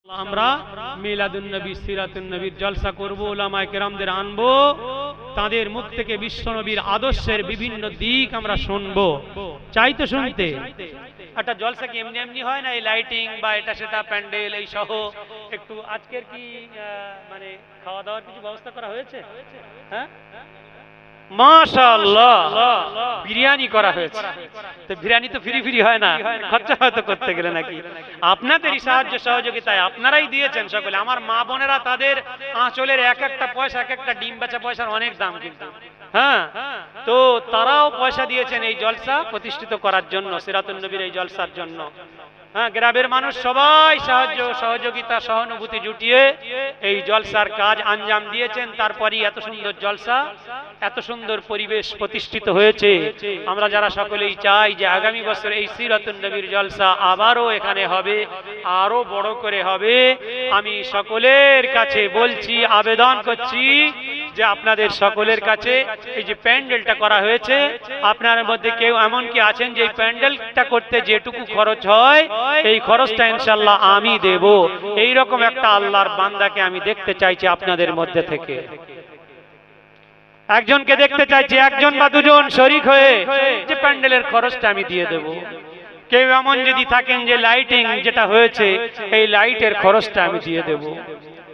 আমরা মিলাদুন নবী সিরাতুন নবীর জলসা করব, উলামায়ে কেরামদের আনবো, তাদের মুখ থেকে বিশ্ব নবীর আদর্শের বিভিন্ন দিক আমরা শুনবো। চাই তো শুনতে? একটা জলসা কি এমনি এমনি হয় না? এই লাইটিং বা এটা সেটা প্যান্ডেল এই সহ একটু আজকের কি মানে খাওয়া দাওয়ার কিছু ব্যবস্থা করা হয়েছে? হ্যাঁ, মাশাআল্লাহ, বিরিয়ানি করা হয়েছে। তো বিরিয়ানি তো ফ্রি ফ্রি হয় না, খরচা হয়তো করতে গেলে নাকি? আপনাদেরই সাহায্য সহযোগিতায় আপনারাই দিয়েছেন সকলে। আমার মা বোনেরা তাদের আঁচলের এক একটা পয়সা, এক একটা ডিম বেচা পয়সার অনেক দাম কিন্তু, হ্যাঁ, তো তারাও পয়সা দিয়েছেন এই জলসা প্রতিষ্ঠিত করার জন্য, সিরাতুন নবীর এই জলসার জন্য। হ্যাঁ, গ্রামের মানুষ সবাই সাহায্য সহযোগিতা সহানুভূতি জুটিয়ে এই জলসার কাজ আঞ্জাম দিয়েছেন। তারপরই এত সুন্দর জলসা, এত সুন্দর পরিবেশ প্রতিষ্ঠিত হয়েছে। আমরা যারা সকলেই চাই যে আগামী বছর এই সিরাতুন নবীর জলসা আবারও এখানে হবে, আরো বড় করে হবে। আমি সকলের কাছে বলছি, আবেদন করছি যে আপনাদের সকলের কাছে এই যে প্যান্ডেলটা করা হয়েছে, আপনার মধ্যে কেউ এমন কি আছেন যে এই প্যান্ডেলটা করতে যেটুকু খরচ হয় এই খরচটা ইনশাআল্লাহ আমি দেব? এই রকম একটা আল্লাহর বান্দাকে আমি দেখতে চাইছি আপনাদের মধ্যে থেকে। একজনকে দেখতে চাইছি, একজন বা দুজন শরীক হয়ে যে প্যান্ডেলের খরচটা আমি দিয়ে দেব। কেউ এমন যদি থাকেন যে লাইটিং যেটা হয়েছে এই লাইটের খরচটা আমি দিয়ে দেব।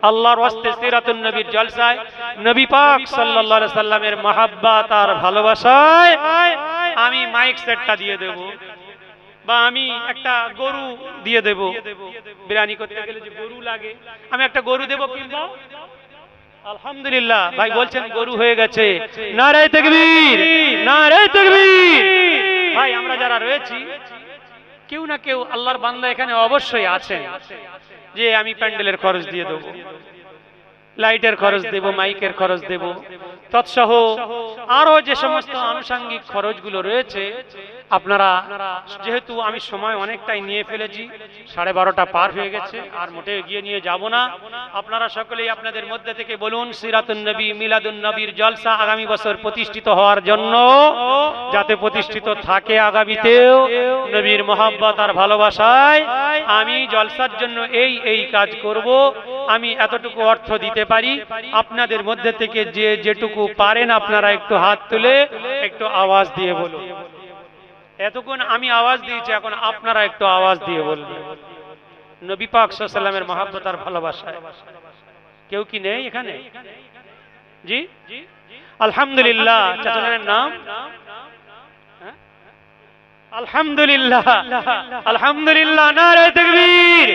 আল্লাহর ওয়াস্তে সিরাতুন নবীর জলসায় নবী পাক সাল্লাল্লাহু আলাইহি সাল্লামের মহব্বত আর ভালোবাসায় আমি মাইক সেটটা দিয়ে দেব, বা আমি একটা গরু দিয়ে দেব। বিরিয়ানি করতে গেলে যে গরু লাগে, আমি একটা গরু দেব কিংবা আলহামদুলিল্লাহ ভাই বলছেন গরু হয়ে গেছে। নারায়ে তাকবীর, নারায়ে তাকবীর। ভাই আমরা যারা রয়েছি কেউ না কেউ আল্লাহর বান্দা এখানে অবশ্যই আছেন যে আমি প্যান্ডেলের খরচ দিয়ে দেব, লাইটের খরচ দেব, মাইকের খরচ দেব, তৎসহ আরো যে সমস্ত আনুষঙ্গিক খরচগুলো রয়েছে। আপনারা যেহেতু আমি সময় অনেকটাই নিয়ে ফেলেছি, 12:30 পার হয়ে গেছে, আর মোটে এগিয়ে নিয়ে যাব না। আপনারা সকলেই আপনাদের মধ্যে থেকে বলুন সিরাতুন নবী মিলাদুন নবীর জলসা আগামী বছর প্রতিষ্ঠিত হওয়ার জন্য, যাতে প্রতিষ্ঠিত থাকে আগামীতেও নবীর মহব্বত আর ভালোবাসায় আমি জলসার জন্য এই এই কাজ করব, আমি এতটুকু অর্থ দিতে পারি। আপনাদের মধ্যে থেকে যে যেটুকু পারেন আপনারা একটু হাত তুলে একটু আওয়াজ দিয়ে বলুন। এতক্ষণ আমি আওয়াজ দিয়েছি, এখন আপনারা একটু আওয়াজ দিয়ে বলবেন নবী পাক সাল্লাল্লাহু আলাইহি সাল্লামের মহব্বত আর ভালোবাসায়। কেউ কি নেই এখানে? জি আলহামদুলিল্লাহ। চাচাদের নাম? আলহামদুলিল্লাহ, আলহামদুলিল্লাহ। নারায়ে তাকবীর,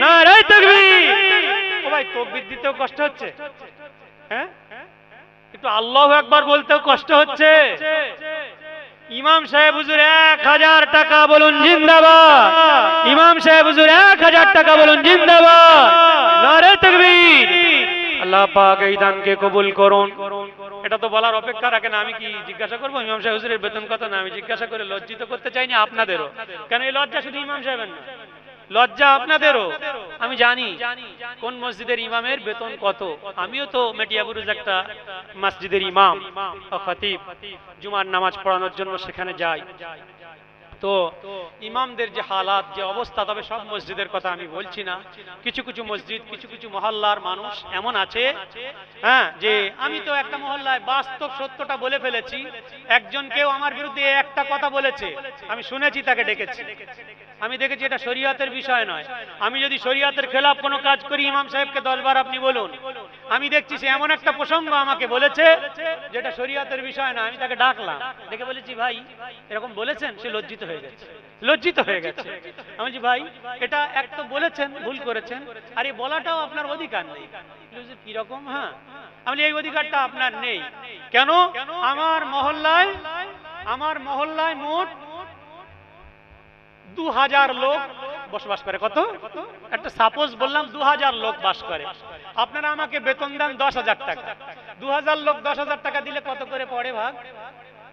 নারায়ে তাকবীর। ও ভাই তাকবীর দিতেও কষ্ট হচ্ছে, হ্যাঁ, একটু আল্লাহু আকবার বলতেও কষ্ট হচ্ছে। ইমাম সাহেব হুজুর 1000 টাকা বলুন জিন্দাবাদ। ইমাম সাহেব হুজুর 1000 টাকা বলুন জিন্দাবাদ। নারায়ে তাকবীর। আল্লাহ পাক এই দানকে কবুল করুন। এটা তো বলার অপেক্ষা রাখে না, আমি কি জিজ্ঞাসা করবো ইমাম সাহেব হুজুরের বেতন কত? না, আমি জিজ্ঞাসা করে লজ্জিত করতে চাইনি আপনাদেরও। কেন এই লজ্জা শুধু ইমাম সাহেবের না, লজ্জা আপনাদেরও। আমি জানি কোন মসজিদের ইমামের বেতন কত। আমিও তো মেটিয়াবুরুজ একটা মসজিদের ইমাম ও খতিব, জুমার নামাজ পড়ানোর জন্য সেখানে যাই। তো ইমামদের যে হালাত, যে অবস্থা, তবে সব মসজিদের কথা আমি বলছি না, কিছু কিছু মসজিদ, কিছু কিছু মহল্লার মানুষ এমন আছে, হ্যাঁ, যে আমি তো একটা মহল্লায় বাস্তব সত্যটা বলে ফেলেছি। একজন কেউ আমার বিরুদ্ধে একটা কথা বলেছে, আমি শুনেছি, তাকে ডেকেছি, আমি দেখেছি এটা শরীয়তের বিষয় নয়। আমি যদি শরীয়তের খেলাফ কোনো কাজ করি, ইমাম সাহেবকে 10 বার আপনি বলুন। আমি দেখছি সে এমন একটা প্রসঙ্গ আমাকে বলেছে যেটা শরীয়তের বিষয় না। আমি তাকে ডাকলাম, ডেকে বলেছি ভাই এরকম বলেছেন। সে লজ্জিত হয়ে গেছে, লজ্জিত হয়ে গেছে। আমি বলছি ভাই এটা এক তো বলেছেন, ভুল করেছেন, আর এই বলাটাও আপনার অধিকার নেই। কি রকম? হ্যাঁ, আমি এই অধিকারটা আপনার নেই। কেন? আমার মহল্লায় মোট 2000 লোক বসবাস করে। কত? একটা সাপোজ বললাম 2000 লোক বাস করে। আপনারা আমাকে বেতন দেন 10,000 টাকা। 2000 লোক 10,000 টাকা দিলে কত করে পড়ে ভাগ?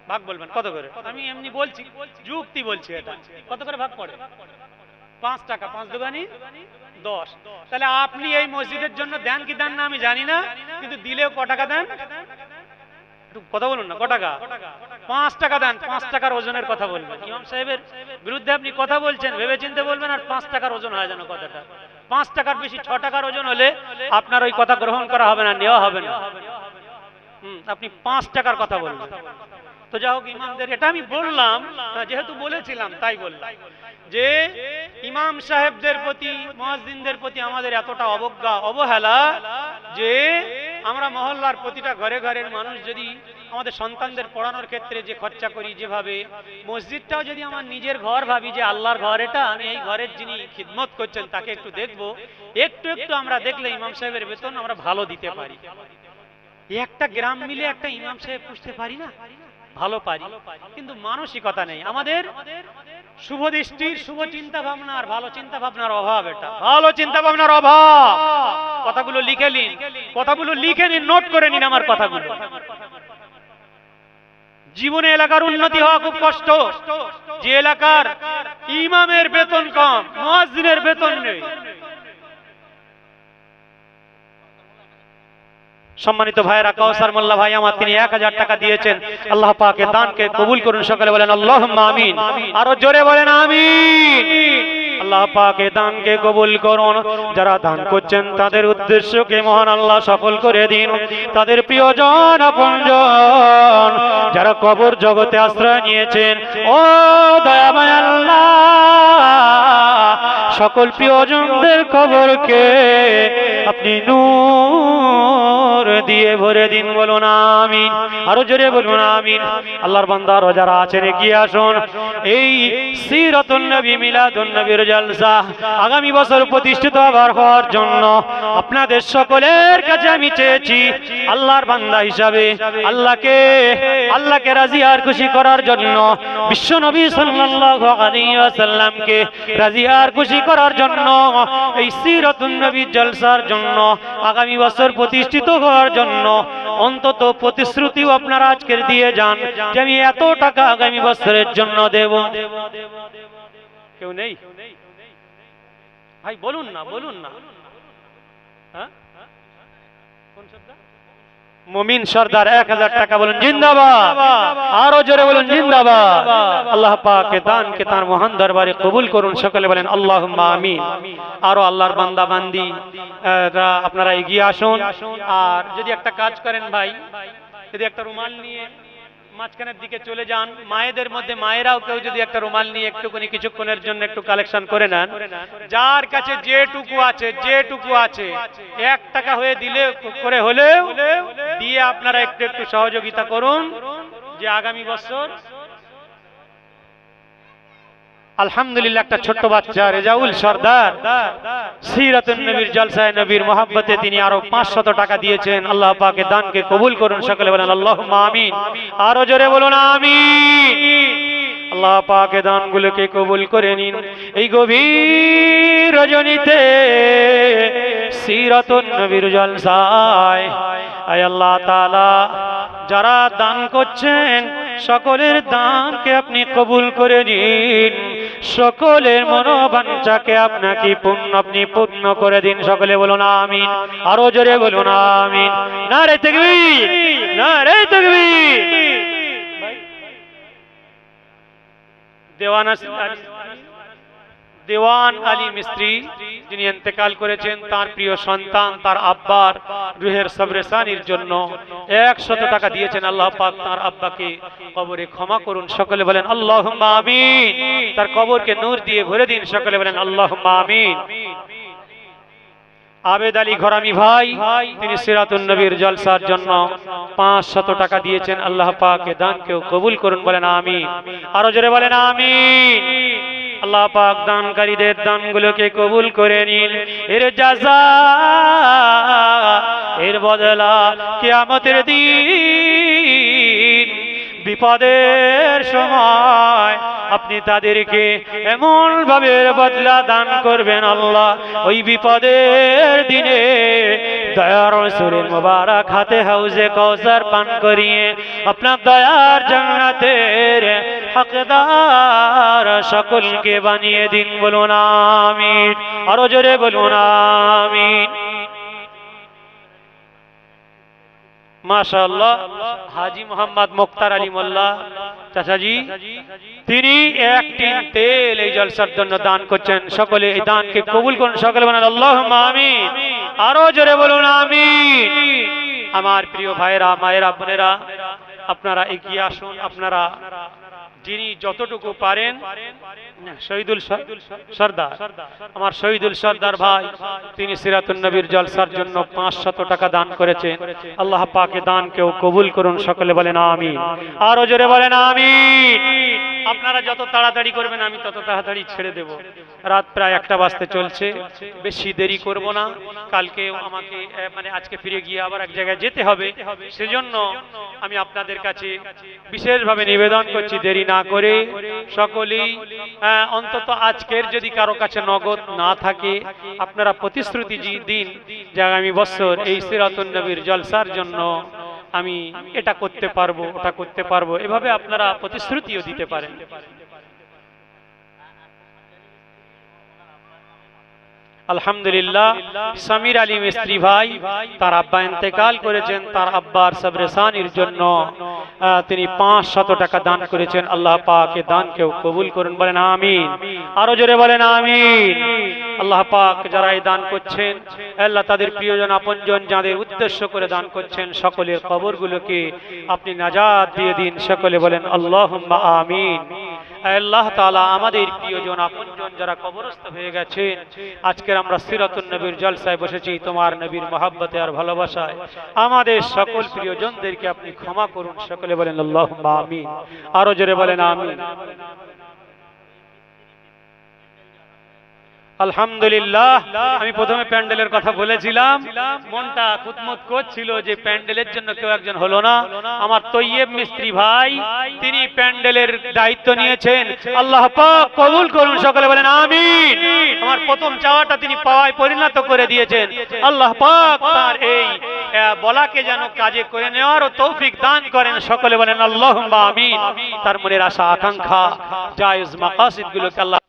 ভাগ বলবেন কত করে? আমি এমনি বলছি, যুক্তি বলছি। এটা কত করে ভাগ পড়ে? 5 টাকা। 5 দুগানি 10। তাহলে আপনি এই মসজিদের জন্য দেন কি দেন না আমি জানি না, কিন্তু দিলেও ক টাকা দেন? কথা বলুন না, ক টাকা? 5 টাকা দেন। 5 টাকার ওজনের কথা বলবেন। ইমাম সাহেবের বিরুদ্ধে আপনি কথা বলছেন, ভেবে চিন্তে বলবেন, আর 5 টাকার ওজন হয় যেন কথাটা। 5 টাকার বেশি 6 টাকার ওজন হলে আপনার ওই কথা গ্রহণ করা হবে না, নেওয়া হবে না। আপনি 5 টাকার কথা বলবেন। তো যাই হোক, ইমামদের এটা আমি বললাম, যেহেতু বলেছিলাম তাই বললাম, যে ইমাম সাহেবদের প্রতি, মুয়াজ্জিনদের প্রতি আমাদের এতটা অবজ্ঞা, অবহেলা, যে আমরা মহল্লার প্রতিটা ঘরে ঘরের মানুষ যদি আমাদের সন্তানদের পড়ানোর ক্ষেত্রে যে খরচা করি, যেভাবে মসজিদটাও যদি আমার নিজের ঘর ভাবি যে আল্লাহর ঘর এটা, আমি এই ঘরের যিনি খিদমত করছেন তাকে একটু দেখবো, একটু একটু আমরা দেখলে ইমাম সাহেবের বেতন আমরা ভালো দিতে পারি। একটা গ্রাম মিলে একটা ইমাম সাহেব পুষতে পারি না? ভালো পারি, কিন্তু মানসিকতা নেই আমাদের। শুভ দৃষ্টির, শুভ চিন্তা ভাবনা আর ভালো চিন্তা ভাবনার অভাব, এটা ভালো চিন্তা ভাবনার অভাব। কথাগুলো লিখে নিন, কথাগুলো লিখে নিন, নোট করে নিন আমার কথাগুলো। জীবনে এলাকার উন্নতি হওয়া খুব কষ্ট। যে এলাকার ইমামের বেতন কম, মুয়াজ্জিনের বেতন নেই। সম্মানিত ভাইরা, কাউসার মোল্লা ভাই আমার, তিনি 1000 টাকা দিয়েছেন। আল্লাহ পাকের দানকে কবুল করুন, সকলে বলেন আল্লাহুম্মা আমিন। আরো জোরে বলেন আমিন। আল্লাহ পাকের দানকে কবুল করুন। যারা দান করছেন তাদের উদ্দেশ্যকে মহান আল্লাহ সফল করে দিন। তাদের প্রিয়জন, আপনজন যারা কবর জগতে আশ্রয় নিয়েছেন, ও দয়াময় আল্লাহ, সকল প্রিয়জনদের কবরকে আপনি নূর দিয়ে ভরে দিন, বলুন আমিন। আরো জোরে বলুন আমিন। আল্লাহর বান্দা যারা আছেন এগিয়ে আসুন। এই সিরাতুন নবী, মিলাদুন নবীর জলসা আগামী বছর প্রতিষ্ঠিত হওয়ার জন্য আপনাদের সকলের কাছে আমি চেয়েছি, আল্লাহর বান্দা হিসাবে আল্লাহকে রাজি আর খুশি করার জন্য, বিশ্ব নবী সাল্লাল্লাহু আলাইহি ওয়াসাল্লামকে রাজি আর খুশি করার জন্য, এই সিরাতুন নবীর জলসার জন্য, আগামী বছর প্রতিষ্ঠিত হওয়ার জন্য অন্তত প্রতিশ্রুতিও আপনারা আজকের দিয়ে যান যে আমি এত টাকা আগামী বছরের জন্য দেব। কেউ নেই ভাই? বলুন না, বলুন না। হ্যাঁ, কোন শব্দ? মুমিন সর্দার 1000 টাকা বলুন জিন্দাবাদ। আরো জোরে বলুন জিন্দাবাদ। আল্লাহ পাক দানকে তার মহান দরবারে কবুল করুন, সকলে বলেন আল্লাহুম্মা আমিন। আরো আল্লাহর বান্দা বান্দি আপনারা এগিয়ে আসুন। আর যদি একটা কাজ করেন ভাই, যদি একটা রুমাল নিয়ে মাঝখানের দিকে চলে যান, মায়েদের মধ্যে মায়েরাও কেউ যদি একটা রুমাল নিয়ে একটুখানি কিছুক্ষণের জন্য একটু কালেকশন করে নেন, যার কাছে যেটুকু আছে 1 টাকা হয়ে দিলে করে হলেও দিয়ে আপনারা একটু একটু সহযোগিতা করুন, যে আগামী বছর আলহামদুলিল্লাহ একটা ছোট্ট বাচ্চা রেজাউল সর্দার সিরাতুন নবীর জলসায় নবীর মহব্বতে তিনি আরো 500 টাকা দিয়েছেন। আল্লাহ পাকের দানকে কবুল করুন, সকলে বলেন আল্লাহুম্মা আমিন। আরো জোরে বলুন আমিন। আল্লাহ পাকের দানগুলোকে কবুল করে নিন। এই গভীর রজনীতে সিরাতুন নবীর জলসায় আয় আল্লাহ তাআলা যারা দান করছেন সকলের দানকে আপনি কবুল করে নিন, সকলের মনোবাঞ্ছাকে আপনি পূর্ণ করে দিন, সকলে বলুন আমিন। আরো জোরে বলুন আমিন। নারে তাকবীর, নারে তাকবীর। দেওয়ান আলী মিস্ত্রি যিনি ইন্তেকাল করেছেন, তার প্রিয় সন্তান তার আব্বার রুহের সবরেসানির জন্য 100 টাকা দিয়েছেন। আল্লাহ পাক তার আব্বাকে কবরে ক্ষমা করুন, সকলে বলেন আল্লাহুম্মা আমিন। তার কবরকে নূর দিয়ে ভরে দিন, সকলে বলেন আল্লাহুম্মা আমিন। আবেদ আলী ঘরামি ভাই তিনি সিরাতুন নবীর জলসার জন্য 500 টাকা দিয়েছেন। আল্লাহ পাক এ দানকেও কবুল করুন, বলেন আমিন। আরো জোরে বলেন আমিন। আল্লাহ পাক দানকারীদের দানগুলোকে কবুল করে নিন। এর জাযা, এর বদলা কিয়ামতের দিন বিপদের সময় আপনি তাদেরকে এমন ভাবে বদলা দান করবেন আল্লাহ, ওই বিপদের দিনে দয়ার রাসূলের মুবারক হাতে হাউজে কাউসার পান করিয়ে আপনার দয়ার জান্নাতের হকদার সকলকে বানিয়ে দিন, বলুন আমিন। আরো জোরে বলুন আমিন। মাশাআল্লাহ হাজী মোহাম্মদ মুক্তার আলী মোল্লা চাচাজি, তিনি 1 টিন তেল এই জলসার জন্য দান করছেন। সকলে এই দানকে কবুল করুন, সকলে বলেন আল্লাহুম্মা আমিন। আরো জোরে বলুন আমিন। আমার প্রিয় ভাইরা, মায়েরা, বোনেরা, আপনারা এগিয়ে আসুন। আপনারা যিনি যতটুকু পারেন, শহীদুল সর্দার, আমার শহীদুল সর্দার ভাই, তিনি সিরাতুন নবীর জলসার জন্য 500 টাকা দান করেছেন। আল্লাহ পাকে দানকেও কবুল করুন, সকলে বলেন আমিন। আরো জোরে বলেন আমিন। আপনারা যত তাড়াতাড়ি করবেন আমি তত তাড়াতাড়ি ছেড়ে দেব। রাত প্রায় 1টা বাজতে চলছে, বেশি দেরি করব না। কালকে আমাকে আজকে ফিরে গিয়ে আবার এক জায়গায় যেতে হবে, সেজন্য আমি আপনাদের কাছে বিশেষভাবে নিবেদন করছি, দেরি না করে সকলেই অন্তত আজকের যদি কারো কাছে নগদ না থাকে, আপনারা প্রতিশ্রুতি দিন যে আগামী বছর এই সিরাতুন নবীর জলসার জন্য আমি এটা করতে পারবো, ওটা করতে পারবো, এভাবে আপনারা প্রতিশ্রুতিও দিতে পারেন। আলহামদুলিল্লাহ, সমীর আলী মিস্ত্রি ভাই, তার আব্বা ইন্তেকাল করেছেন, তার আব্বার সবরেসানির জন্য তিনি 500 টাকা দান করেছেন। আল্লাহ পাক এই দানকেও কবুল করুন, বলেন আমিন। আরো জোরে বলেন আমিন। আল্লাহ পাক যারা এই দান করছেন, আল্লাহ তাদের প্রিয়জন আপনজন যাদের উদ্দেশ্য করে দান করছেন, সকলের কবরগুলোকে আপনি নাজাত দিয়ে দিন, সকলে বলেন আল্লাহুম্মা আমিন। আল্লাহ তাআলা আমাদের প্রিয়জন আপনজন যারা কবরস্থ হয়ে গেছেন, আজকের আমরা সিরাতুন নবীর জলসায় বসেছি তোমার নবীর মহব্বতে আর ভালোবাসায়, আমাদের সকল প্রিয়জনদেরকে আপনি ক্ষমা করুন, সকলে বলেন আল্লাহুম্মা আমিন। আরো জোরে বলেন আমিন। আলহামদুলিল্লাহ, আমি প্রথমে প্যান্ডেলের কথা বলেছিলাম, মনটা খুঁতমুত করছিল যে প্যান্ডেলের জন্য কেউ একজন হলো না। আমার তৈয়ব মিস্ত্রি ভাই, তিনি প্যান্ডেলের দায়িত্ব নিয়েছেন। আল্লাহ পাক কবুল করুন, সকলে বলেন আমিন। আমার প্রথম চাওয়াটা তিনি পাওয়ায় পরিণত করে দিয়েছেন। আল্লাহ পাক তার এই বলাকে যেন কাজে করে নেওয়ারও তৌফিক দান করেন, সকলে বলেন আল্লাহুম্মা আমিন। তার মনের আশা আকাঙ্ক্ষা জায়েজ মাকাসিদ গুলোকে আল্লাহ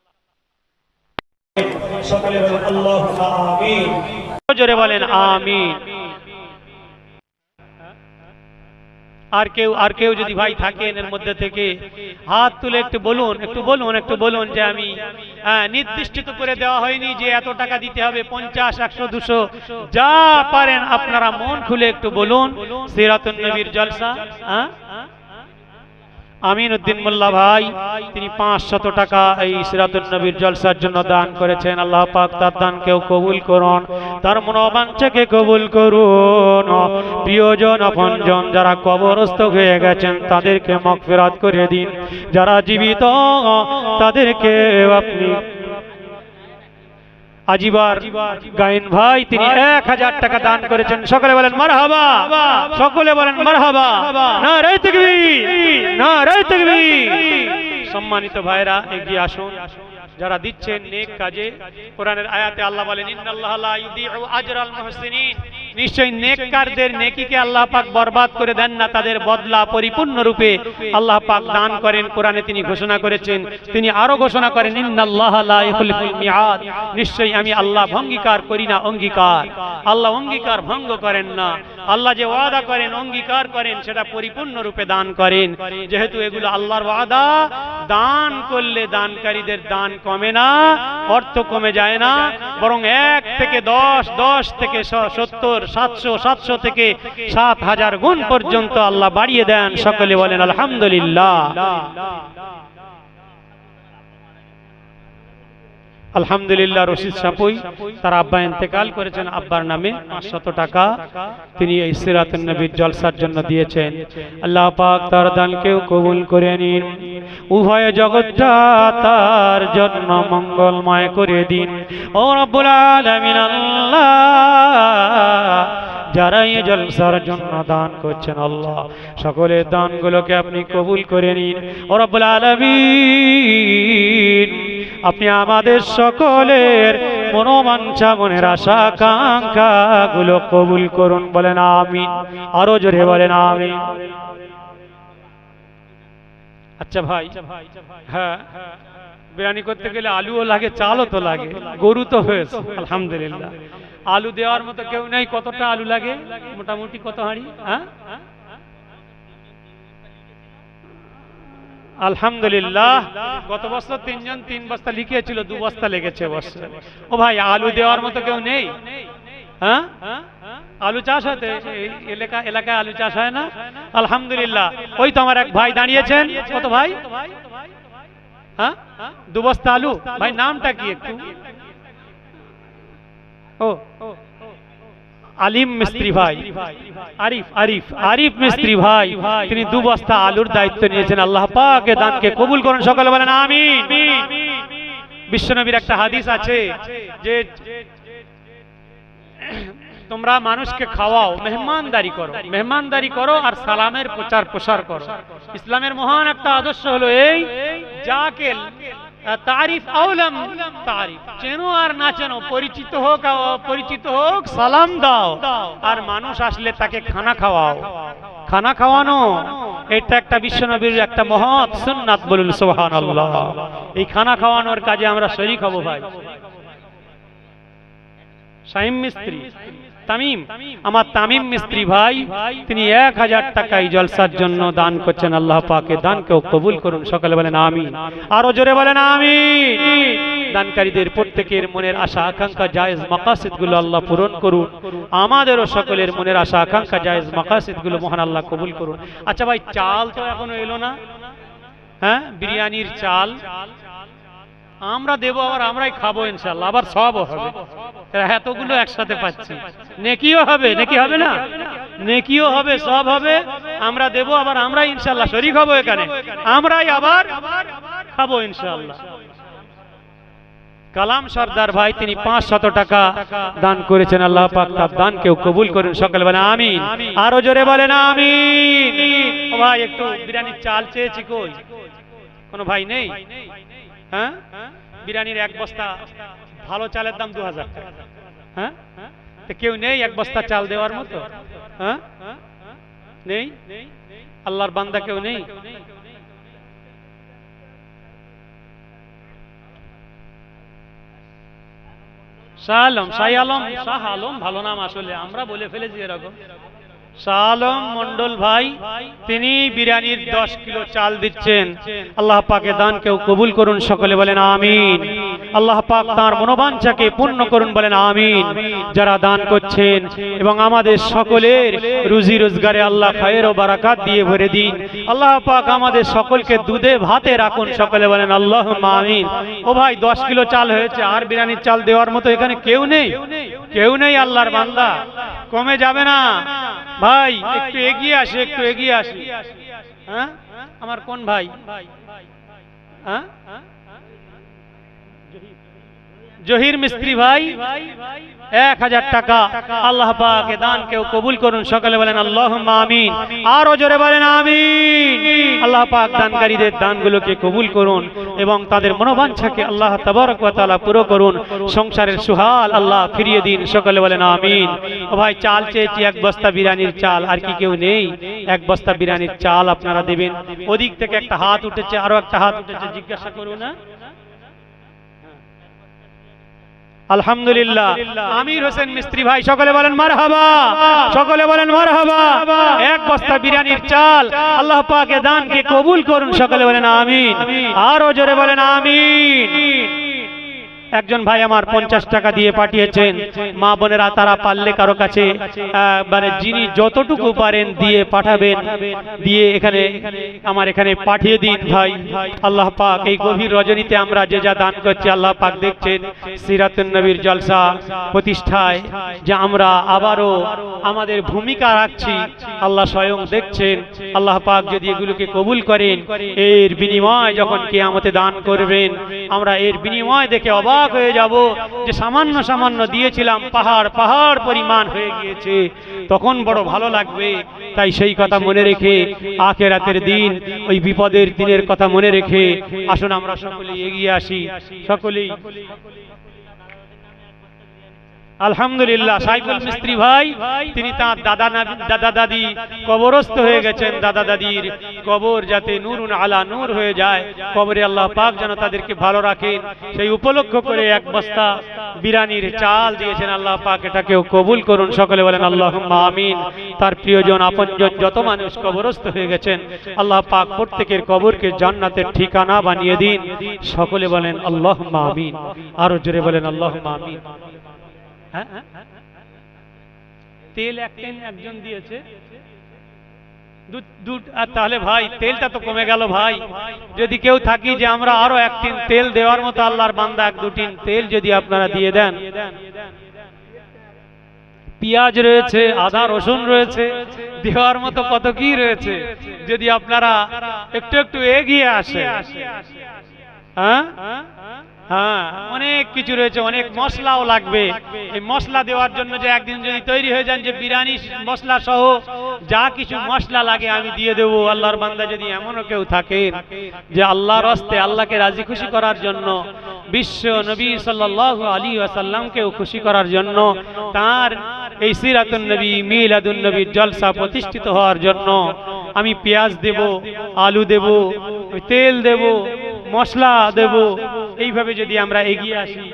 সকলে বলেন আল্লাহুম্মা আমিন। জোরে বলেন আমিন। আর কেউ যদি ভাই থাকেন এর মধ্যে থেকে হাত তুলে একটু বলুন যে আমি নির্দিষ্ট করে দেওয়া হয়নি যে এত টাকা দিতে হবে, 50, 100, 200, যা পারেন আপনারা মন খুলে একটু বলুন। সিরাতুন নবীর জলসা, আমিন উদ্দিন মোল্লা ভাই, তিনি 500 টাকা এই সিরাতুন নবীর জলসার জন্য দান করেছেন। আল্লাহ পাক তার দানকেও কবুল করুন, তার মনোবাঞ্ছাকে কবুল করুন। প্রিয়জন আপনজন যারা কবরস্থ হয়ে গেছেন তাদেরকে মাগফিরাত করে দিন, যারা জীবিত তাদেরকে আপনি আজিবার গায়েন ভাই, তিনি 1000 টাকা দান করেছেন, সকলে বলেন মারহাবা, সকলে বলেন মারহাবা, নারে তাকবীর, নারে তাকবীর। সম্মানিত ভাইরা এগিয়ে আসুন, যারা দিচ্ছেন নেক কাজে। কোরআনের আয়াতে আল্লাহ বলেন ইন্নাল্লাহা লা ইউযিউ আজরাল মুহসিনিন, নিশ্চয়ই নেককারদের নেকিকে আল্লাহ পাক বরবাদ করে দেন না, তাদের বদলা পরিপূর্ণ রূপে আল্লাহ পাক দান করেন। কোরআনে তিনি ঘোষণা করেছেন, তিনি আরো ঘোষণা করেন ইন্নাল্লাহা লা ইখলিফুল মিআদ, নিশ্চয়ই আমি আল্লাহ ভঙ্গীকার করি না অঙ্গীকার। আল্লাহ অঙ্গীকার ভঙ্গ করেন না, আল্লাহ যে ওয়াদা করেন অঙ্গীকার করেন সেটা পরিপূর্ণ রূপে দান করেন। যেহেতু এগুলো আল্লাহর ওয়াদা, দান করলে দানকারীদের দান কমে না, অর্থ কমে যায় না, বরং 1 থেকে 10, 10 থেকে 70, 700, 700 থেকে 7000 গুণ পর্যন্ত আল্লাহ বাড়িয়ে দেন, সকলে বলেন আলহামদুলিল্লাহ। আলহামদুলিল্লাহ। রশিদ সাপুই, তার আব্বা ইন্তেকাল করেছেন, আব্বার নামে 500 টাকা তিনি এই সিরাতুন নবীর জলসার জন্য দিয়েছেন। আল্লাহ পাক তার দানকেও কবুল করে নিন, উভয় জগৎটা তার জন্য মঙ্গলময় করে দিন। ও রব্বুল আলামিন, আল্লাহ যারা এই জলসার জন্য দান করছেন, আল্লাহ সকলের দানগুলোকে আপনি কবুল করে নিন। ও রব্বুল আলামিন, আপনি আমাদের সকলের মনোবাঞ্ছা, মনের আশা আকাঙ্ক্ষা গুলো কবুল করুন, বলেন আমিন। আরো জোরে বলেন আমিন। আচ্ছা ভাই, হ্যাঁ, বিরিয়ানি করতে গেলে আলুও লাগে, চালও তো লাগে, গরু তো হয়েছে আলহামদুলিল্লাহ। আলু দেওয়ার মতো কেউ নেই। কতটা আলু লাগে মোটামুটি, কত হাঁড়ি? হ্যাঁ, আলহামদুলিল্লাহ গত বছর 3 জন 3 বস্তা লিখিয়েছিল, 2 বস্তা লেগেছে বছর। ও ভাই, আলু দেওয়ার মতো কেউ নেই? হ্যাঁ, আলু চাষ হতে এলাকায় আলু চাষ হয় না? আলহামদুলিল্লাহ। ওই তো আমার এক ভাই দাঁড়িয়েছেন। কত ভাই? হ্যাঁ, 2 বস্তা আলু। ভাই নামটা কি একটু? ও আলিম মিস্ত্রি ভাই, আরিফ মিস্ত্রি ভাই, তিনি 2 বস্তা আলুর দায়িত্ব নিয়েছেন। আল্লাহ পাক এ দানকে কবুল করুন, সকলে বলেন আমিন। বিশ্বনবীর একটা হাদিস আছে যে তোমরা মানুষকে খাওয়াও, মেহমানদারি করো আর সালামের প্রচার প্রসার করো। ইসলামের মহান একটা আদর্শ হলো এই, যাকে তারিফ আউলাম তারিফ, চেনো আর না চেনো, পরিচিত হোক অপরিচিত হোক, সালাম দাও। আর মানুষ আসলে তাকে খানা খাওয়াও। খানা খাওয়ানো এটা একটা বিশ্বনবীর একটা মহৎ সুন্নাত, বলুন সুবহানাল্লাহ। এই খানা খাওয়ানোর কাজে আমরা শরীক হব ভাই। শাহিম মিস্ত্রি তামিম, আমার তামিম মিস্ত্রি ভাই, তিনি 1000 টাকা এই জলসার জন্য দান করছেন। আল্লাহ পাকে দানকেও কবুল করুন, সকলে বলেন আমিন। আরো জোরে বলেন আমিন। দানকারীদের প্রত্যেকের মনের আশা আকাঙ্ক্ষা জায়েজ মাকাসিদ গুলো আল্লাহ পূরণ করুন। আমাদেরও সকলের মনের আশা আকাঙ্ক্ষা জায়েজ মাকাসিদ গুলো মহান আল্লাহ কবুল করুন। আচ্ছা ভাই, চাল তো এখনো এলো না। হ্যাঁ, বিরিয়ানির চাল আমরা দেবো, আবার আমরাই খাবো ইনশাআল্লাহ, আবার সবও হবে। এতগুলো একসাথে পাচ্ছি, নেকিও হবে, নেকি হবে না? নেকিও হবে, সব হবে। আমরা দেবো, আবার আমরাই ইনশাআল্লাহ শরীক হব এখানে, আমরাই আবার খাবো ইনশাআল্লাহ। কালাম সর্দার ভাই, তিনি 500 টাকা দান করেছেন। আল্লাহ পাক তার দানকেও কবুল করুন, সকলে বলেন আমিন। আরো জোরে বলেন আমিন। ও ভাই, একটু বিরিয়ানির চাল চেয়েছি, কই কোনো ভাই নেই? হ্যাঁ, বিরিয়ানির 1 বস্তা ভালো চালের দাম 2000 টাকা। হ্যাঁ, তো কেউ নেই 1 বস্তা চাল দেওয়ার মতো? হ্যাঁ, নেই? আল্লাহর বান্দা কেউ নেই? শাহ আলম ভালো নাম, আসলে আমরা বলে ফেলেছি এরকম। শাহ আলম মন্ডল ভাই, তিনি বিরিয়ানির 10 কিলো চাল দিচ্ছেন। আল্লাহ পাকে দানকেও কবুল করুন, সকলে বলেন আমিন। আল্লাহ পাক তার মনোবাঞ্ছাকে পূর্ণ করুন, বলেন আমিন। যারা দান করছেন এবং আমাদের সকলের রুজি রোজগারে আল্লাহ খায়ের ও বারাকাত দিয়ে ভরে দিন। আল্লাহ পাক আমাদের সকলকে দুধে ভাতে রাখুন, সকলে বলেন আল্লাহুম্মা আমিন। ও ভাই, 10 কিলো চাল হয়েছে, আর বিরিয়ানির চাল দেওয়ার মতো এখানে কেউ নেই? কেউ নেই আল্লাহর বান্দা? কমে যাবে না ভাই, একটু এগিয়ে আসি, একটু এগিয়ে আসি। হ্যাঁ, আমার কোন ভাই? হ্যাঁ, জহির মিস্ত্রি ভাই, 1000 টাকা। আল্লাহ পাক এ দানকেও কবুল করুন, সকলে বলেন আল্লাহুম্মা আমিন। আরো জোরে বলেন আমিন। আল্লাহ পাক দানকারীদের দানগুলোকে কবুল করুন এবং তাদের মনোবাঞ্ছাকে আল্লাহ তাবারক ওয়া তাআলা পুরো করুন। সংসারের সুহাল আল্লাহ ফিরিয়ে দিন, সকলে বলেন আমিন। ও ভাই, চাল চেয়েছি 1 বস্তা বিরিয়ানির চাল। আর কি কেউ নেই? 1 বস্তা বিরিয়ানির চাল আপনারা দেবেন। ওদিক থেকে একটা হাত উঠেছে, আরো একটা হাত উঠেছে, জিজ্ঞাসা করুন না। আলহামদুলিল্লাহ। আমির হোসেন মিস্ত্রি ভাই, সকলে বলেন মারহাবা, সকলে বলেন মারহাবা। 1 বস্তা বিরিয়ানির চাল, আল্লাহ পাক এ দানকে কবুল করুন, সকলে বলেন আমিন। আরো জোরে বলেন আমিন। একজন ভাই আমার 50 টাকা দিয়ে পাঠিয়েছেন। মা বোনেরা তারা পারলে কারো কাছে মানে যিনি যতটুকু পারেন দিয়ে পাঠাবেন, দিয়ে এখানে আমার এখানে পাঠিয়ে দিন ভাই। আল্লাহ পাক এই গভীর রজনীতে আমরা যে যা দান করছি, আল্লাহ পাক দেখছেন। সিরাতুন নবীর জলসা প্রতিষ্ঠায় যে আমরা আবারও আমাদের ভূমিকা রাখছি, আল্লাহ স্বয়ং দেখছেন। আল্লাহ পাক যদি এগুলোকে কবুল করেন, এর বিনিময় যখন কিয়ামতে দান করবেন, আমরা এর বিনিময় দেখে অবাক হয়ে যাব যে সামান্য সামান্য দিয়েছিলাম, পাহাড় পাহাড় পরিমাণ হয়ে গিয়েছে, তখন বড় ভালো লাগবে। তাই সেই কথা মনে রেখে, আখিরাতের দিন, ওই বিপদের দিনের কথা মনে রেখে আসুন আমরা সকলেই এগিয়ে আসি। সকলেই আলহামদুলিল্লাহ সাইফুল মিস্ত্রি ভাই তিনি তার দাদা দাদি কবরস্থ হয়ে গেছেন, দাদা দাদির কবর যাতে নূরুন আলা নূর হয়ে যায়, কবরে আল্লাহ পাক যেন তাদেরকে ভালো রাখেন, সেই উপলক্ষ করে এক বস্তা বিরিয়ানির চাল দিয়েছেন। আল্লাহ পাক এটাকেও কবুল করুন, সকলে বলেন আল্লাহুম্মা আমিন। তার প্রিয়জন আপনজন যত মানুষ কবরস্থ হয়ে গেছেন আল্লাহ পাক প্রত্যেকের কবরকে জান্নাতের ঠিকানা বানিয়ে দিন, সকলে বলেন আল্লাহুম্মা আমিন। আরো জোরে বলেন আল্লাহুম্মা আমিন। তেল একজন দিয়েছে, তাহলে ভাই তেলটা তো কমে গেল ভাই। যদি কেউ থাকি যে আমরা আরো এক টিন তেল দেওয়ার মতো আল্লাহর বান্দা, এক দু টিন তেল যদি আপনারা দিয়ে দেন। পেঁয়াজ রয়েছে, আদা রসুন রয়েছে, দেওয়ার মতো কত কি রয়েছে, যদি আপনারা একটু একটু এগিয়ে আসে। হ্যাঁ অনেক কিছু রয়েছে, অনেক মশলাও লাগবে। এই মশলা দেওয়ার জন্য যে একদিন যদি তৈরি হয়ে যান যে বিরিয়ানি মশলা সহ যা কিছু মশলা লাগে আমি দিয়ে দেবো, আল্লাহর বান্দা যদি এমনও কেউ থাকে যে আল্লাহর হস্তে আল্লাহকে রাজি খুশি করার জন্য, বিশ্ব নবী সাল্লাল্লাহু আলাইহি ওয়াসাল্লামকেও খুশি করার জন্য, তার এই সিরাতুন নবী মিলাদুন নবীর জলসা প্রতিষ্ঠিত হওয়ার জন্য আমি পেঁয়াজ দেব, আলু দেব, তেল দেব, মশলা দেব, এইভাবে যদি আমরা এগিয়ে আসি।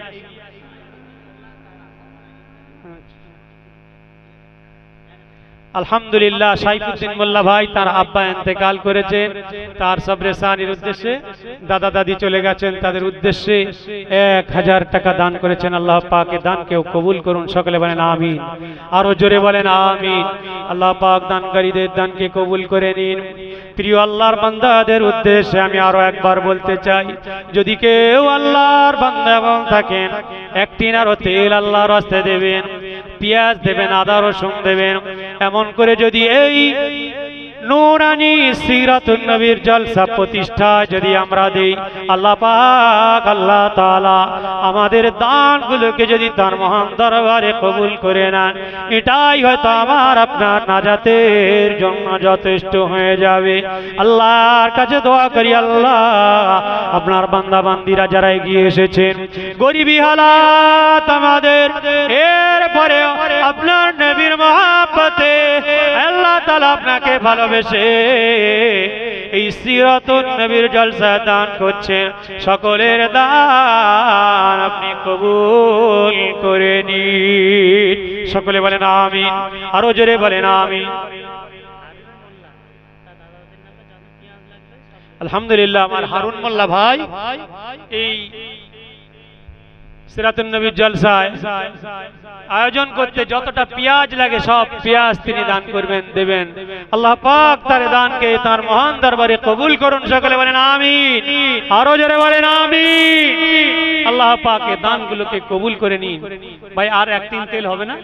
আলহামদুলিল্লাহ সাইফুদ্দিন মোল্লা ভাই তার আব্বা ইন্তেকাল করেছেন, তার সবরে সানির উদ্দেশ্যে দাদা দাদি চলে গেছেন, তাদের উদ্দেশ্যে 1000 টাকা দান করেছেন। আল্লাহ পাক এই দানকেও কবুল করুন, সকলে বলেন আমিন। আরো জোরে বলেন আমিন। আল্লাহ পাক দানকারীদের দানকে কবুল করে নিন। প্রিয় আল্লাহর বান্দাদের উদ্দেশ্যে আমি আরো একবার বলতে চাই, যদি কেউ আল্লাহর বান্দা এবং থাকেন, এক টিন আরো তেল আল্লাহর রাস্তে দেবেন, পেঁয়াজ দেবেন, আদা রসুন দেবেন, এমন করে যদি এই নূরানি সিরাতুন নবীর জলসা প্রতিষ্ঠা যদি আমরা দেই, আল্লাহ পাক আল্লাহ তাআলা আমাদের দানগুলোকে যদি তার মহান দরবারে কবুল করে নেন, এটাই হয়তো আমার আপনার নাজাতের জন্য যথেষ্ট হয়ে যাবে। আল্লাহর কাছে দোয়া করি, আল্লাহ আপনার বান্দা বান্দিরা যারা এগিয়ে এসেছেন, গরিবী হালাত আমাদের, এরপরে আপনার নবীর মহব্বতে আল্লাহ তাআলা আপনাকে ভালোবেসে এই সিরাতুন নবীর জলসা দান করছেন, সকলের দান আপনি কবুল করে নিন, সকলে বলেন আমিন। আরো জোরে বলেন আমিন। আলহামদুলিল্লাহ আমার হারুন মোল্লা ভাই এই সিরাতুন নবীর জলসায় আয়োজন করতে যতটা পেঁয়াজ লাগে সব পেঁয়াজ তিনি দান করবেন, দেবেন। আল্লাহ পাক তার দানকে তার মহান দরবারে কবুল করুন, সকলে বলেন আমিন। আরো জোরে বলেন আমিন। আল্লাহ পাক এই দানগুলোকে কবুল করে নিন। ভাই আর এক তিন তেল হবে না?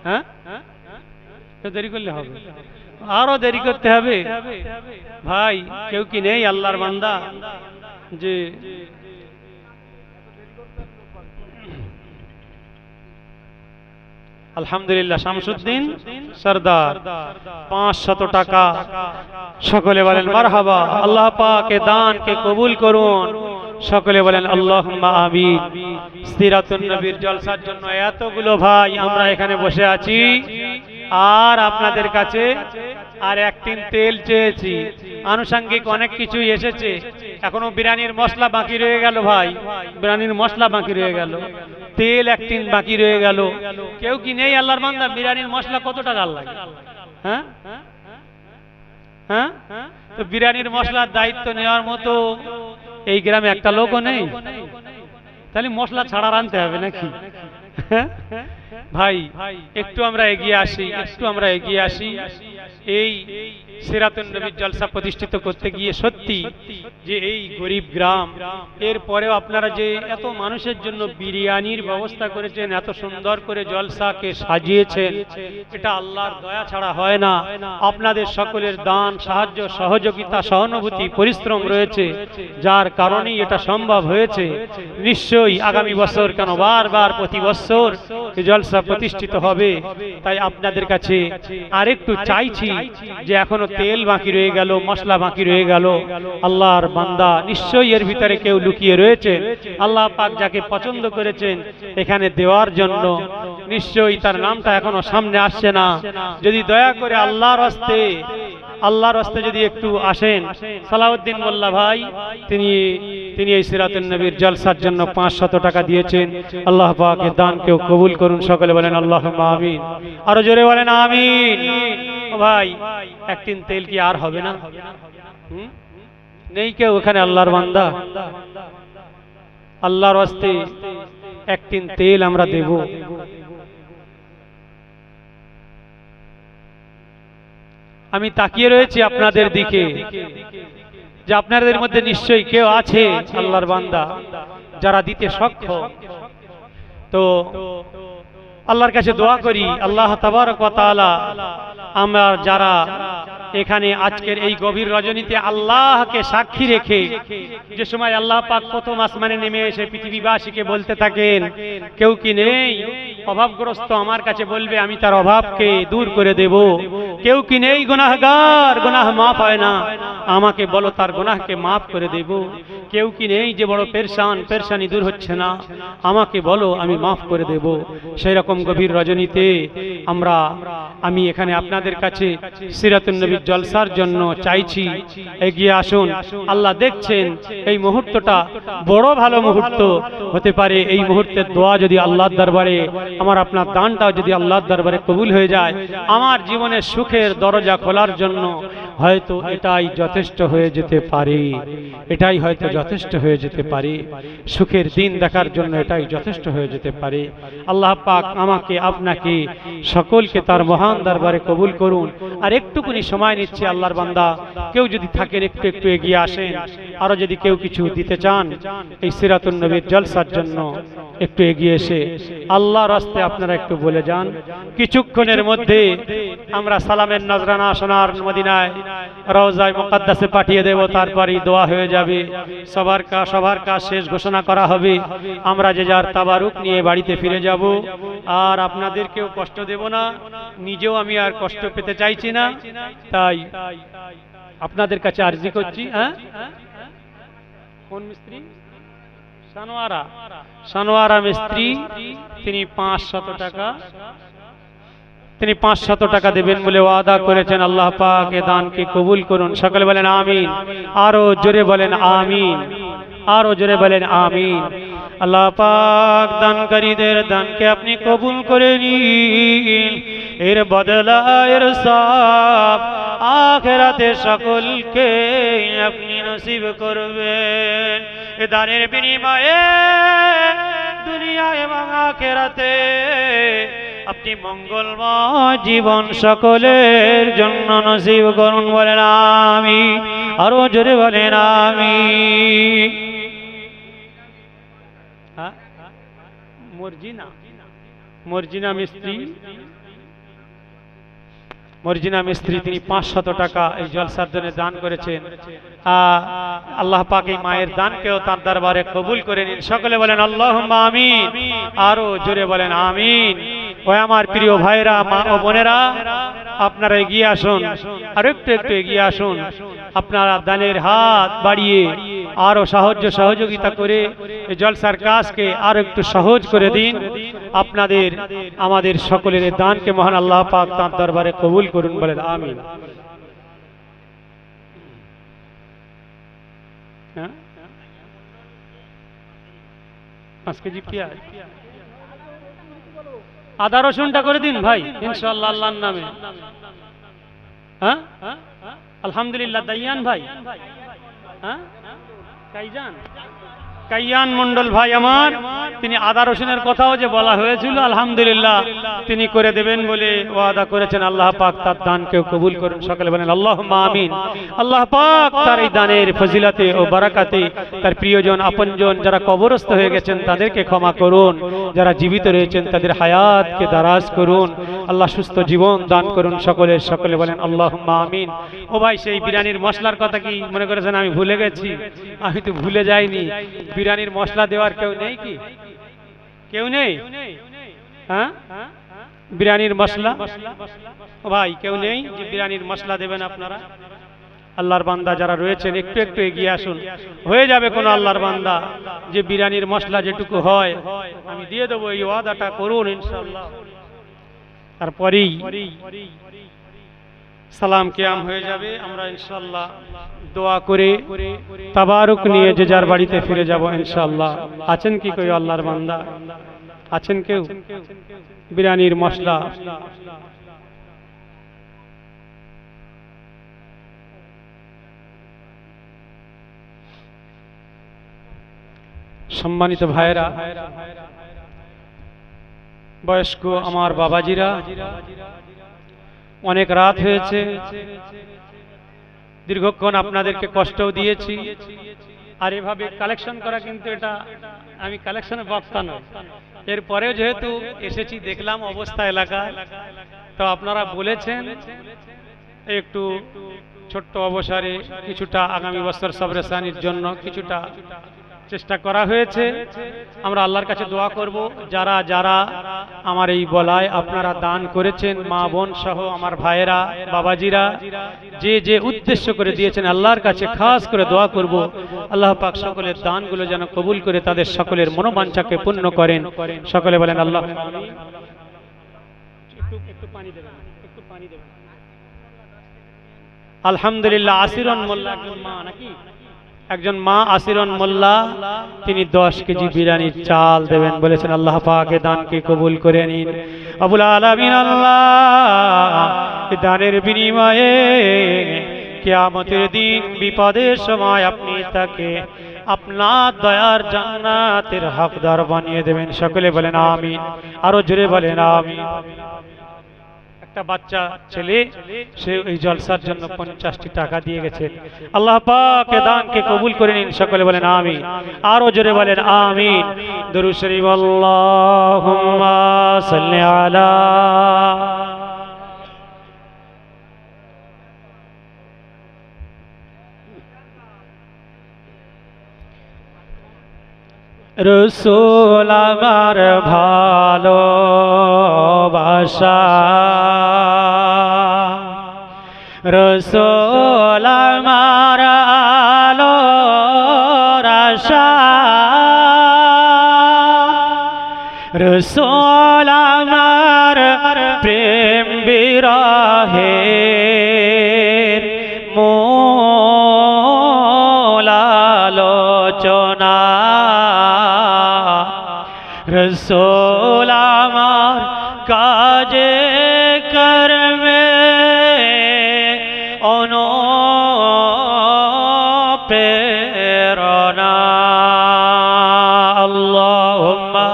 হ্যাঁ দেরি করলে হবে, আরো দেরি করতে হবে ভাই। কেউ কি নেই আল্লাহর বান্দা যে আলহামদুলিল্লাহ শামসুদ্দিন সরদার 500 টাকা, সকলে বলেন মারহাবা। আল্লাহ পাক এই দানকে কবুল করুন, সকলে বলেন আল্লাহুম্মা আমিন। সিরাতুন নবীর জলসার জন্য এতগুলো ভাই আমরা এখানে বসে আছি, আর আপনাদের কাছে আর এক টিন তেল চেয়েছি, আনুষঙ্গিক অনেক কিছু এসেছে, এখনো বিরিয়ানির মশলা বাকি রয়ে গেল ভাই, বিরিয়ানির মশলা বাকি রয়ে গেল, তেল এক টিন বাকি রয়ে গেল। কেউ কি নেই আল্লাহর বান্দা? বিরিয়ানির মশলা কত টাকা লাগে? হ্যাঁ হ্যাঁ তো বিরিয়ানির মশলার দায়িত্ব নেওয়ার মতো এই গ্রামে একটা লোকও নেই, তাহলে মশলা ছাড়া রানতে হবে নাকি? ভাই একটু আমরা এগিয়ে আসি, একটু আমরা এগিয়ে আসি। এই সিরাতুন নবীর জলসা প্রতিষ্ঠিত করতে গিয়ে সত্যি যে এই গরিব গ্রাম, এরপরেও আপনারা যে এত মানুষের জন্য বিরিয়ানির ব্যবস্থা করেছেন, এত সুন্দর করে জলসাকে সাজিয়েছেন, এটা আল্লাহর দয়া ছাড়া হয় না। আপনাদের সকলের দান, সাহায্য, সহযোগিতা, সহানুভূতি, পরিশ্রম রয়েছে, যার কারণেই এটা সম্ভব হয়েছে। নিশ্চয়ই আগামী বছর কেন বারবার প্রতি বছর জলসা প্রতিষ্ঠিত হবে। তাই আপনাদের কাছে আরেকটু চাইছি চাইছি যে এখনো তেল বাকি রয়ে গেল, মশলা বাকি রয়ে গেল, আল্লাহর বান্দা নিশ্চয়ই এর ভিতরে কেউ লুকিয়ে রয়েছে, আল্লাহ পাক যাকে পছন্দ করেছেন এখানে দেওয়ার জন্য, নিশ্চয়ই তার নামটা এখনো সামনে আসছে না। যদি দয়া করে আল্লাহর হস্তে যদি একটু আসেন। সালাউদ্দিন মোল্লা ভাই তিনি এই সিরাতুন নবীর জলসার জন্য 500 টাকা দিয়েছেন। আল্লাহ পাক এর দানকেও কবুল করুন, সকলে বলেন আল্লাহুম্মা আমিন। আরো জোরে বলেন আমিন। ও ভাই, এক টিন তেল কি আর হবে না? নেই কেউ ওখানে আল্লাহর বান্দা? আল্লাহর হস্তে এক টিন তেল আমরা দেব। আমি তাকিয়ে রয়েছি আপনাদের দিকে যে আপনাদের মধ্যে নিশ্চয়ই কেউ আছে আল্লাহর বান্দা যারা দিতে সক্ষম। তো আল্লাহর কাছে দোয়া করি, আল্লাহ তাবারক ওয়া তাআলা আমরা যারা এখানে আজকের এই গভীর রজনীতে আল্লাহকে সাক্ষী রেখে, যে সময় আল্লাহ পাক প্রথম আসমানে নেমে এসে পৃথিবীবাসীকে বলতে থাকেন কেউ কি নেই অভাবগ্রস্ত, আমার কাছে বলবে আমি তার অভাবকে দূর করে দেব। কেউ কি নেই গুনাহগার, গুনাহ মাফ হয় না, আমাকে বলো তার গুনাহকে মাফ করে দেব। কেউ কি নেই যে বড় পেরেশানি দূর হচ্ছে না, আমাকে বলো আমি মাফ করে দেব। সেই রকম গভীর রজনীতে আমি এখানে আপনাদের কাছে সিরাতুন নবীর জলসার জন্য চাইছি, এগিয়ে আসুন। আল্লাহ দেখছেন এই মুহূর্তটা বড় ভালো মুহূর্ত হতে পারে। এই মুহূর্তের দোয়া যদি আল্লাহর দরবারে, আমার আপনার দানটাও যদি আল্লাহর দরবারে কবুল হয়ে যায়, আমার জীবনের সুখের দরজা খোলার জন্য হয়তো এটাই যথেষ্ট হয়ে যেতে পারে। এটাই হয়তো যথেষ্ট হয়ে যেতে পারে, সুখের দিন দেখার জন্য এটাই যথেষ্ট হয়ে যেতে পারে। আল্লাহ পাক আমাকে আপনাকে সকলকে তার মহান দরবারে কবুল করুন। আর একটুকুনি সময় নিচ্ছি আল্লাহর বান্দা, কেউ যদি থাকেন একটু একটু এগিয়ে আসেন। আরো যদি কেউ কিছু দিতে চান এই সিরাতুন নবীর জলসার জন্য, একটু এগিয়ে এসে আল্লাহর রাস্তায় আপনারা একটু বলে যান। কিছুক্ষণের মধ্যে আমরা সালামের নজরানা সোনার মদিনায় রওজায়ে মুকদ্দাসে পাঠিয়ে দেব, তারপরই দোয়া হয়ে যাবে। সবার কাজ শেষ ঘোষণা করা হবে। আমরা যে যার তাবারুক নিয়ে বাড়িতে ফিরে যাব। আর আপনাদেরকেও কষ্ট দেব না, নিজেও আমি আর কষ্ট পেতে চাইছি না, তাই আপনাদের কাছে আরজি করছি। কোন মিস্ত্রি? সানোয়ারা মিস্ত্রি, তিনি 500 টাকা দেবেন বলে ওয়াদা করেছেন। আল্লাহ পাক এ দানকে কবুল করুন, সকলে বলেন আমিন। আরো জোরে বলেন আমিন, আরো জোরে বলেন আমিন। আল্লাহ পাক দানকারীদের দানকে আপনি কবুল করে নিন, এর বদলা এর সওয়াব আখিরাতে সকলকে আপনি নসিব করবেন। এ দানের বিনিময়ে দুনিয়া এবং আখিরাতে আপনি মঙ্গলময় জীবন সকলের জন্য নসিব করুন, বলেন আমিন। আরো জোরে বলেন আমিন। মর্জিনা মিস্ত্রি তিনি 500 টাকা এই জলসার জন্য দান করেছেন। আল্লাহ পাক এই মায়ের দানকেও তার দরবারে কবুল করে নিন, সকলে বলেন আল্লাহুম্মা আমিন। আরো জোরে বলেন আমিন। ও আমার প্রিয় ভাইরা, মা ও বোনেরা, আপনারা এগিয়ে আসুন, আর একটু এগিয়ে আসুন। আপনারা দানের হাত বাড়িয়ে আরো সহযোগিতা করে এই জলসার কাজকে আরো একটু সহজ করে দিন। আপনাদের আমাদের সকলের দানকে মহান আল্লাহ পাক তার দরবারে কবুল করুন, বলেন আমিন। আজকে জি পেঁয়াজ আদা রসুনটা করে দিন ভাই, ইনশাআল্লাহ আল্লাহর নামে। আলহামদুলিল্লাহ। দাইয়ান ভাই, কাইয়ান মন্ডল ভাই আমার, তিনি আদা রসুনের কথাও যে বলা হয়েছিল, আলহামদুলিল্লাহ তিনি করে দেবেন বলে ওয়াদা করেছেন। আল্লাহ পাক তার দানকেও কবুল করুন, সকলে বলেন আল্লাহুম্মা আমিন। আল্লাহ পাক তার এই দানের ফজিলতে ও বারাকাতে তার প্রিয়জন আপনজন যারা কবরস্থ হয়ে গেছেন তাদেরকে ক্ষমা করুন, যারা জীবিত রয়েছেন তাদের হায়াতকে দারাজ করুন। আল্লাহ সুস্থ জীবন দান করুন সকলে বলেন আল্লাহুম্মা আমিন। ও ভাই, সেই বিরিয়ানির মশলার কথা কি মনে করেছেন আমি ভুলে গেছি? আমি তো ভুলে যাইনি। বিরিয়ানির মশলা দেওয়ার কেউ নেই কি? কেউ নেই? বিরিয়ানির মশলা ভাই কেউ নেই যে বিরিয়ানির মশলা দেবেন আপনারা? আল্লাহর বান্দা যারা রয়েছেন একটু একটু এগিয়ে আসুন, হয়ে যাবে কোনো আল্লাহর বান্দা যে বিরিয়ানির মশলা যেটুকু হয় আমি দিয়ে দেবো, এই ওয়াদাটা করুন ইনশাআল্লাহ। তারপরেই সালাম কিয়াম হয়ে যাবে, আমরা ইনশাআল্লাহ দোয়া করে তাবারুক নিয়ে যে যার বাড়িতে ফিরে যাব ইনশাআল্লাহ। আছেন কি কেউ আল্লাহর বান্দা? আছেন কেউ? বিরিয়ানির মশলা সম্মানিত ভাইরা, বয়স্ক আমার বাবাজিরা, অনেক রাত হয়েছে, দীর্ঘক্ষণ আপনাদেরকে কষ্টও দিয়েছি। আর এভাবে কালেকশন করা কিন্তু এটা আমি কালেকশনের বক্তা নই, এরপরেও যেহেতু এসেছি দেখলাম অবস্থা এলাকায়, তো আপনারা বলেছেন একটু ছোট্ট অবসরে কিছুটা আগামী বছর সবরেসানির জন্য কিছুটা চেষ্টা করা হয়েছে। আমরা আল্লাহর কাছে দোয়া করব, যারা যারা আমার এই বলায় আপনারা দান করেছেন, মা বোন সহ আমার ভাইয়েরা বাবাজিরা যে যে উদ্দেশ্য করে দিয়েছেন, আল্লাহর কাছে খাস করে দোয়া করব আল্লাহ পাক সকলের দানগুলো যেন কবুল করে তাদের সকলের মনোবাঞ্ছাকে পূর্ণ করেন। সকলে বলেন আল্লাহ। একটু পানি দেবেন, একটু পানি দেবেন। আলহামদুলিল্লাহ, আসিরন মোল্লা একজন মা নাকি? একজন মা আসিরন মোল্লা, তিনি 10 কেজি বিরিয়ানির চাল দেবেন বলেছেন। আল্লাহ পাক এ দানকে কবুল করে নিন আবুল আলামিন। আল্লাহ এই দানের বিনিময়ে কিয়ামতের দিন বিপদের সময় আপনি তাকে আপনার দয়ার জান্নাতের হকদার বানিয়ে দেবেন। সকলে বলেন আমিন, আরো জোরে বলেন আমিন। একটা বাচ্চা ছেলে, সে এই জলসার জন্য 50টি টাকা দিয়ে গেছে। আল্লাহ পাক এ দানকে কবুল করে নিন। সকলে বলেন আমিন, আরো জোরে বলেন আমিন। দরুদ শরীফ আল্লাহুম্মা সাল্লি আলা রসূল আমার ভালোবাসা, রসূল আমার আলোর আশা, রসূল আমার প্রেম বিরহের মূল আলোচনা, রসূল আমার কাজে কর্মে অনুপ্রেরণা। আল্লাহুম্মা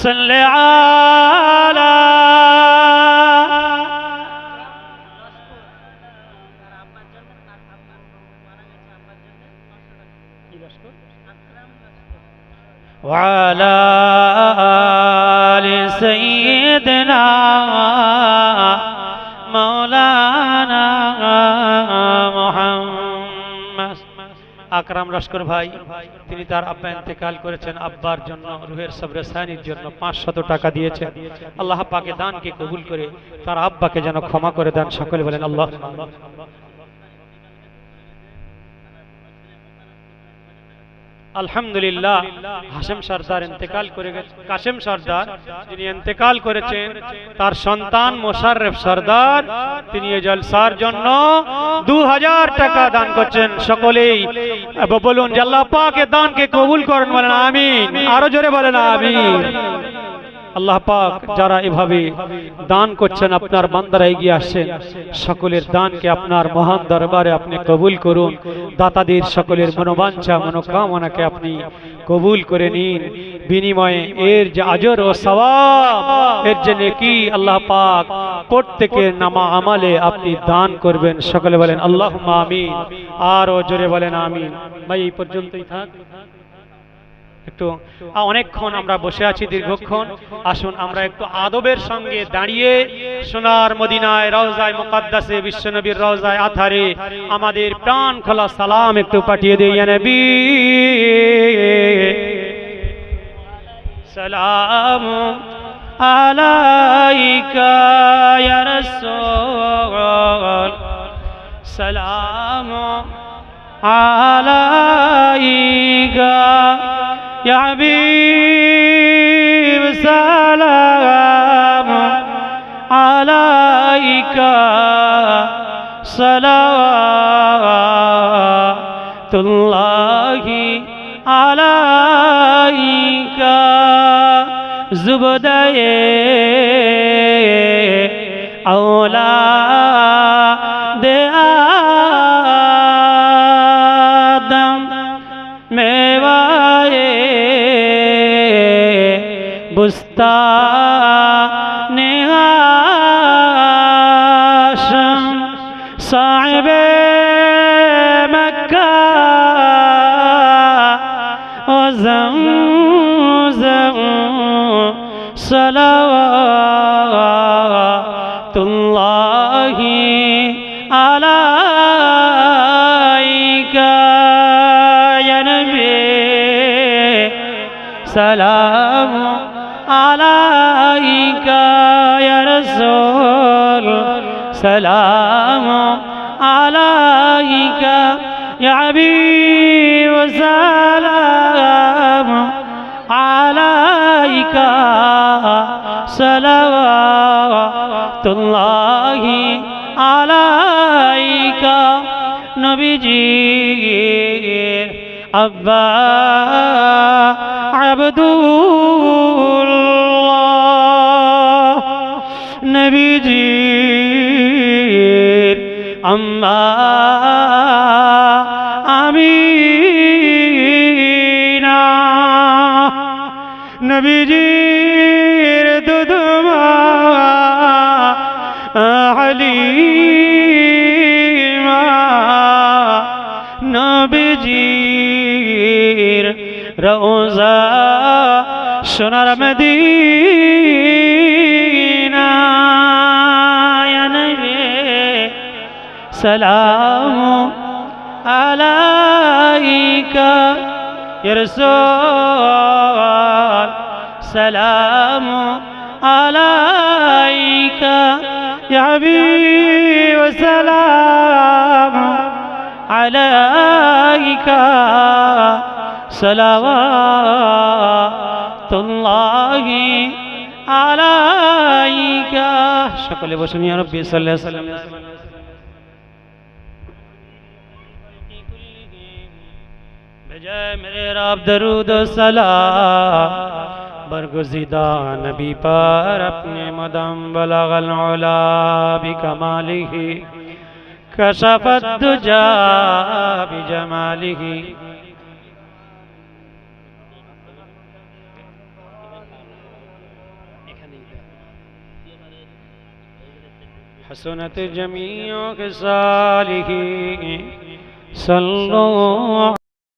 সাল্লি আলা وعلى آل سيدنا مولانا محمد। আকরাম লস্কর ভাই, তিনি তার আব্বা ইন্তেকাল করেছেন, আব্বার জন্য রুহের সবরেসানির জন্য 500 টাকা দিয়েছেন। আল্লাহ পাকে দানকে কবুল করে তার আব্বাকে যেন ক্ষমা করে দেন। সকলে বলেন আল্লাহ। আলহামদুলিল্লাহ, হাশেম সরদার ইন্তেকাল করে গেছেন। কাশেম সরদার যিনি ইন্তেকাল করেছেন, তার সন্তান মোশাররফ সরদার, তিনি এই জলসার জন্য 2000 টাকা দান করছেন। সকলেই বলুন যে আল্লাহ পাক এ দানকে কবুল করেন, বলেন আমিন, আরো জোরে বলেন আমিন। আল্লাহ পাক যারা এভাবে দান করছেন, আপনার বান্দারা এগিয়ে আসছেন, সকলের দানকে আপনার মহান দরবারে আপনি কবুল করুন। দাতাদের সকলের মনোবাঞ্ছা মনোকামনাকে আপনি কবুল করে নিন। বিনিময়ে এর যে আজর ও সওয়াব, এর যে নেকি আল্লাহ পাক প্রত্যেকের নামা আমালে আপনি দান করবেন। সকলে বলেন আল্লাহুম্মা আমিন, আরো জোরে বলেন আমিন। ভাই এই পর্যন্তই থাক, একটু অনেকক্ষণ আমরা বসে আছি, দীর্ঘক্ষণ। আসুন আমরা একটু আদবের সঙ্গে দাঁড়িয়ে সোনার মদিনায় রওজায়ে মুকদ্দাসে বিশ্বনবীর রওজায়ে আথারে আমাদের প্রাণ খোলা সালাম একটু পাঠিয়ে দেই। ইয়া নবী সালাম আলাইকা ইয়া রাসূল সালাম আলাইকা ইয়া হাবিব সালাম আলাইকা সালাওয়াতুল্লাহি আলাইকা জুবদায়ে औलादे आदम मेवाए बुस्ताने हाशम साहिबे मक्का व ज़मज़म सलावतुल्लाहि अलाइका या नबी सलाम अलाइका या रसूल सलाम अलाइका या हबीब सलाम अलाइका सलावतुल्लाहि अलाइका नबीजीर अब्बा अब्दुल्लाह नबीजीर अम्मा आमीना नबीजीर दुदमा हलीमा नबीजीर रौज़ा सोनार मदीना या नबी सलाम अलाइका या रसूल सलाम अलाइका या हबीब सलाम अलाइका सलावतुल्लाहि अलाइका সকলে বসুন ইয়া রাব্বি সাল্লাল্লাহু আলাইহি ওয়াসাল্লাম भेजाए मेरे रब दरूद सलाम बरगुज़िदा नबी पर अपने मदम बलगल उला बिकमालिही कशफत दुजा बिजमालिही हसनत जमीओ के सालिही सल्लो